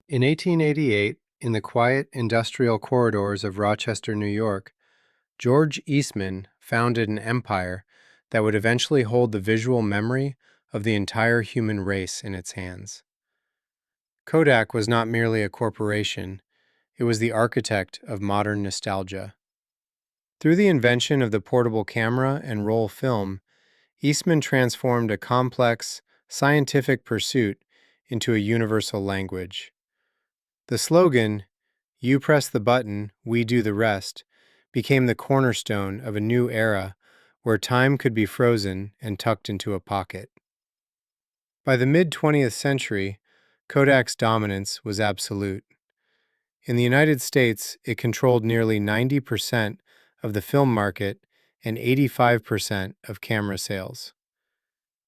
In 1888, in the quiet industrial corridors of Rochester, New York, George Eastman founded an empire that would eventually hold the visual memory of the entire human race in its hands. Kodak was not merely a corporation, it was the architect of modern nostalgia. Through the invention of the portable camera and roll film, Eastman transformed a complex, scientific pursuit into a universal language. The slogan, "You press the button, we do the rest," became the cornerstone of a new era where time could be frozen and tucked into a pocket. By the mid-20th century, Kodak's dominance was absolute. In the United States, it controlled nearly 90% of the film market and 85% of camera sales.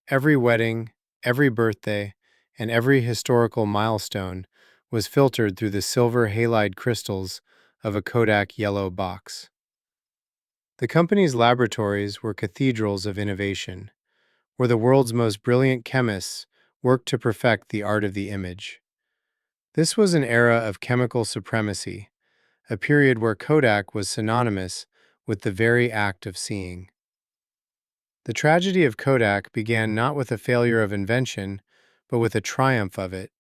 Every wedding, every birthday, and every historical milestone was filtered through the silver halide crystals of a Kodak yellow box. The company's laboratories were cathedrals of innovation, where the world's most brilliant chemists worked to perfect the art of the image. This was an era of chemical supremacy, a period where Kodak was synonymous with the very act of seeing. The tragedy of Kodak began not with a failure of invention, but with a triumph of it.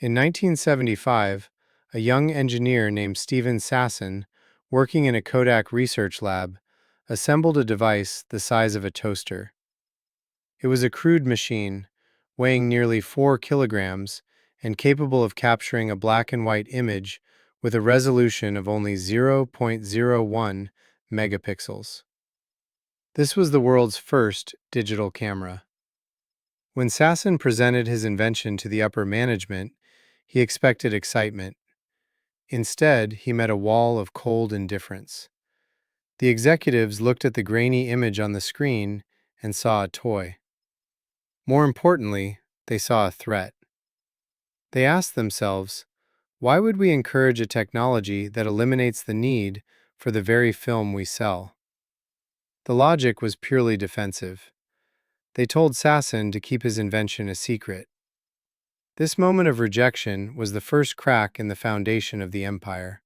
In 1975, a young engineer named Stephen Sasson, working in a Kodak research lab, assembled a device the size of a toaster. It was a crude machine, weighing nearly 4 kilograms and capable of capturing a black and white image with a resolution of only 0.01 megapixels. This was the world's first digital camera. When Sasson presented his invention to the upper management, he expected excitement. Instead, he met a wall of cold indifference. The executives looked at the grainy image on the screen and saw a toy. More importantly, they saw a threat. They asked themselves, why would we encourage a technology that eliminates the need for the very film we sell? The logic was purely defensive. They told Sasson to keep his invention a secret. This moment of rejection was the first crack in the foundation of the empire.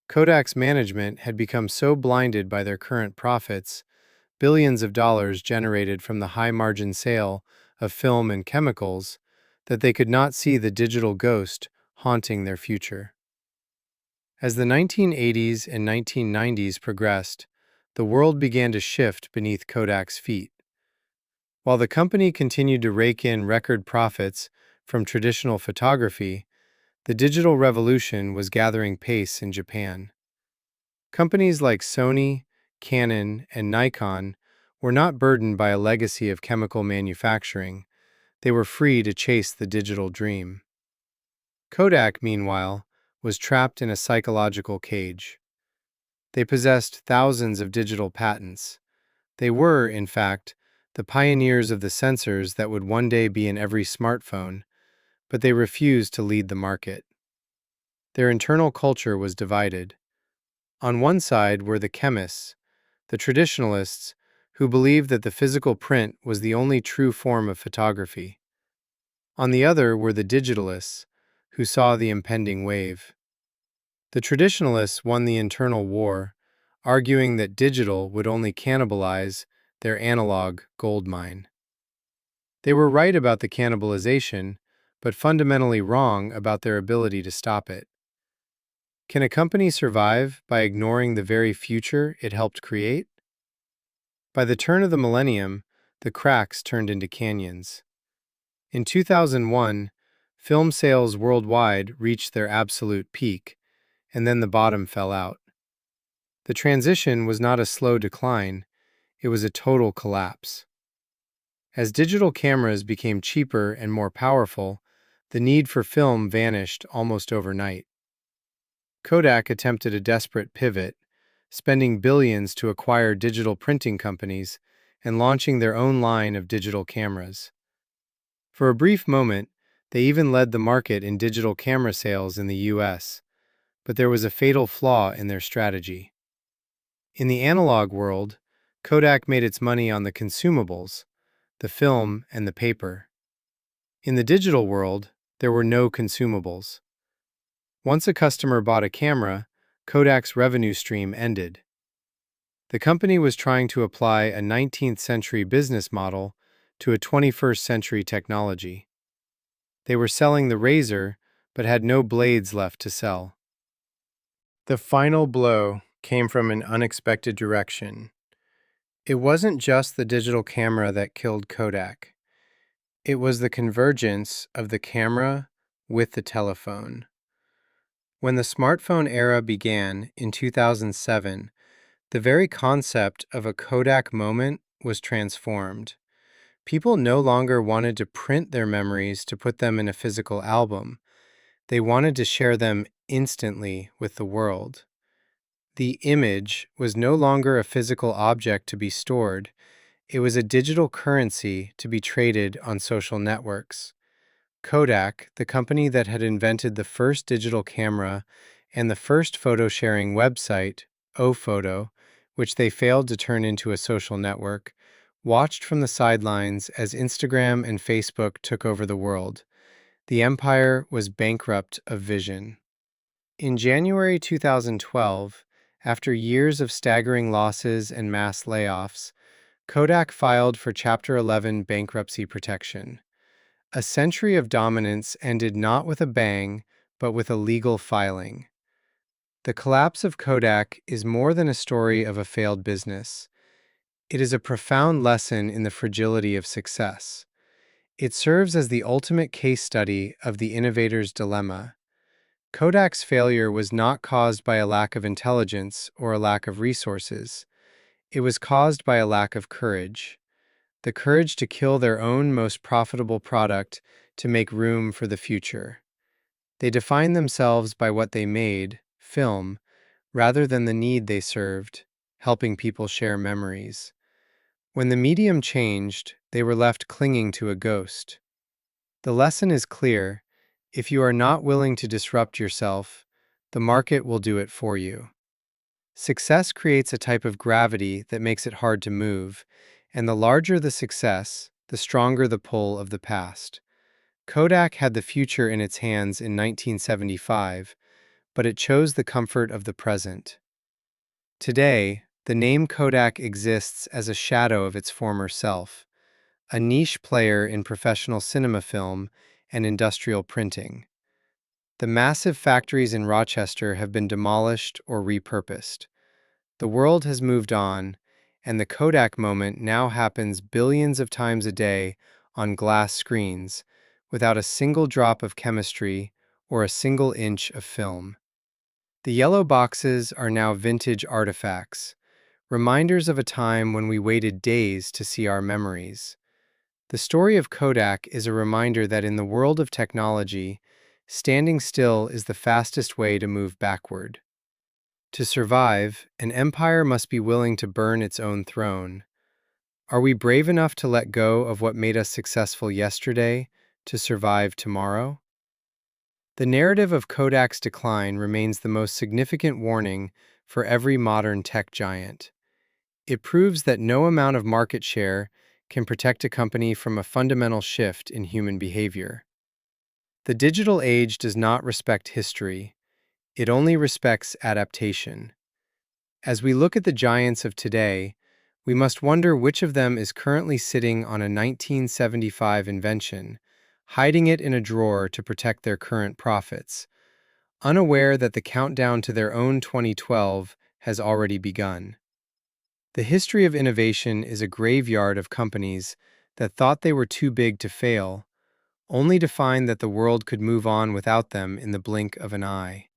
Kodak's management had become so blinded by their current profits, billions of dollars generated from the high-margin sale of film and chemicals, that they could not see the digital ghost haunting their future. As the 1980s and 1990s progressed, the world began to shift beneath Kodak's feet. While the company continued to rake in record profits from traditional photography, the digital revolution was gathering pace in Japan. Companies like Sony, Canon, and Nikon were not burdened by a legacy of chemical manufacturing. They were free to chase the digital dream. Kodak, meanwhile, was trapped in a psychological cage. They possessed thousands of digital patents. They were, in fact, the pioneers of the sensors that would one day be in every smartphone, but they refused to lead the market. Their internal culture was divided. On one side were the chemists, the traditionalists, who believed that the physical print was the only true form of photography. On the other were the digitalists, who saw the impending wave. The traditionalists won the internal war, arguing that digital would only cannibalize their analog gold mine. They were right about the cannibalization, but fundamentally wrong about their ability to stop it. Can a company survive by ignoring the very future it helped create? By the turn of the millennium, the cracks turned into canyons. In 2001, film sales worldwide reached their absolute peak, and then the bottom fell out. The transition was not a slow decline, it was a total collapse. As digital cameras became cheaper and more powerful, the need for film vanished almost overnight. Kodak attempted a desperate pivot, spending billions to acquire digital printing companies and launching their own line of digital cameras. For a brief moment, they even led the market in digital camera sales in the US, but there was a fatal flaw in their strategy. In the analog world, Kodak made its money on the consumables, the film and the paper. In the digital world, there were no consumables. Once a customer bought a camera, Kodak's revenue stream ended. The company was trying to apply a 19th century business model to a 21st century technology. They were selling the razor, but had no blades left to sell. The final blow came from an unexpected direction. It wasn't just the digital camera that killed Kodak. It was the convergence of the camera with the telephone. When the smartphone era began in 2007, the very concept of a Kodak moment was transformed. People no longer wanted to print their memories to put them in a physical album. They wanted to share them instantly with the world. The image was no longer a physical object to be stored. It was a digital currency to be traded on social networks. Kodak, the company that had invented the first digital camera and the first photo-sharing website, oPhoto, which they failed to turn into a social network, watched from the sidelines as Instagram and Facebook took over the world. The empire was bankrupt of vision. In January 2012, after years of staggering losses and mass layoffs, Kodak filed for Chapter 11 bankruptcy protection. A century of dominance ended not with a bang, but with a legal filing. The collapse of Kodak is more than a story of a failed business. It is a profound lesson in the fragility of success. It serves as the ultimate case study of the innovator's dilemma. Kodak's failure was not caused by a lack of intelligence or a lack of resources. It was caused by a lack of courage. The courage to kill their own most profitable product to make room for the future. They defined themselves by what they made, film, rather than the need they served, helping people share memories. When the medium changed, they were left clinging to a ghost. The lesson is clear. If you are not willing to disrupt yourself, the market will do it for you. Success creates a type of gravity that makes it hard to move, and the larger the success, the stronger the pull of the past. Kodak had the future in its hands in 1975, but it chose the comfort of the present. Today, the name Kodak exists as a shadow of its former self, a niche player in professional cinema film and industrial printing. The massive factories in Rochester have been demolished or repurposed. The world has moved on, and the Kodak moment now happens billions of times a day on glass screens, without a single drop of chemistry or a single inch of film. The yellow boxes are now vintage artifacts, reminders of a time when we waited days to see our memories. The story of Kodak is a reminder that in the world of technology, standing still is the fastest way to move backward. To survive, an empire must be willing to burn its own throne. Are we brave enough to let go of what made us successful yesterday to survive tomorrow? The narrative of Kodak's decline remains the most significant warning for every modern tech giant. It proves that no amount of market share can protect a company from a fundamental shift in human behavior. The digital age does not respect history. It only respects adaptation. As we look at the giants of today, we must wonder which of them is currently sitting on a 1975 invention, hiding it in a drawer to protect their current profits, unaware that the countdown to their own 2012 has already begun. The history of innovation is a graveyard of companies that thought they were too big to fail, only to find that the world could move on without them in the blink of an eye.